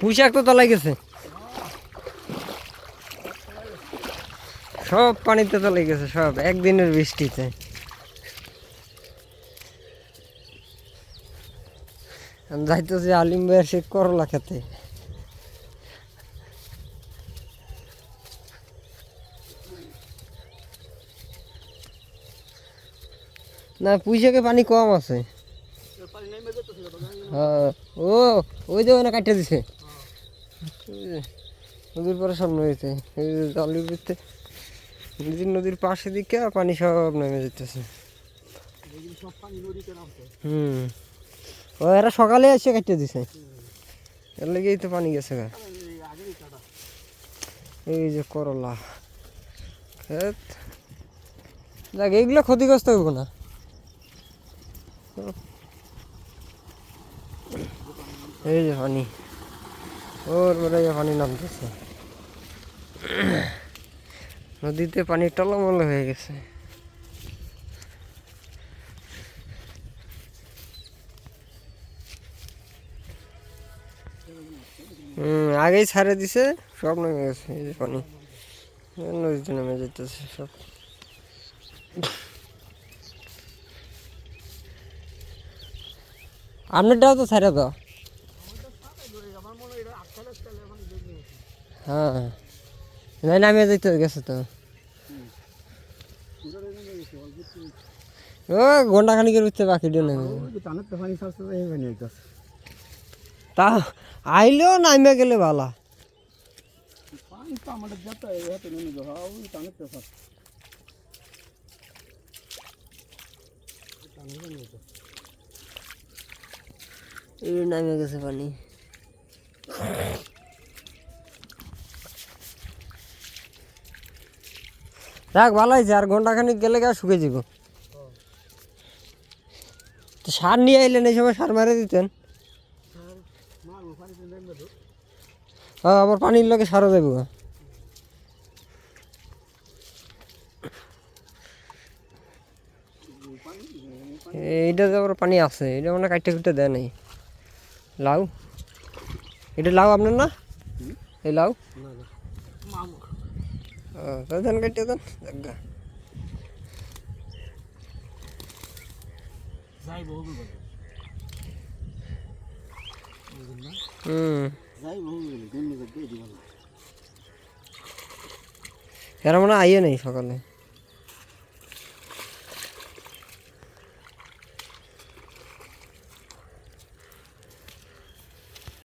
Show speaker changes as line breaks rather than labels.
পুঁইশাক তো তলায় গেছে, সব পানিতে তলায় গেছে, সব একদিনের বৃষ্টিতে। আমি যাইতেছি আলিম ভাইয়ের সে করলা খেতে। না পুঁইশাকে পানি কম আছে। হ্যাঁ, ও ওই যে ওখানে কাটিয়ে দিছে, নদীর পরে সব নদীতে, এই যে জলের ভিতরে নদীর পাশে দিকে পানি সব নেমে যেতেছে। ও এরা সকালে এসে কাটিয়ে দিছে, এর লেগেই তো পানি গেছে গা। এই যে করলা ক্ষেত, দেখ এইগুলো ক্ষতিগ্রস্ত হইব না। এই যে পানি, ওর বেড়াই পানি নামতেছে, নদীতে পানি টলমল হয়ে গেছে। আগেই ছাড়ে দিছে, সব নেমে গেছে। এই যে পানি নদীতে নেমে যেতেছে সব। আপনারটাও তো ছাড়ে দাও। হ্যাঁ, নামিয়ে যেতে গেছে তো। ও ঘন্টা খানিকের ভিতরে বাকি দিয়ে নেমে তা আইলেও নামে গেলে ভালো। এই নামে গেছে পানি। রাখ ভালো হয়েছে, আর ঘন্টা খানিক গেলে গা শুকে যাব। তো সার নিয়ে আইলেন, এই সময় সার মারে দিতেন। হ্যাঁ, আবার পানির লোকে সারও যাবো। এইটা যে আবার পানি আছে, এটা মানে কাটতে কুটতে দেয় নাই। লাউ, এটা লাউ আপনার না? এই লাউ দেন, কাটতে দেন। এরা মনে হয় আইয়ে নেই সকালে।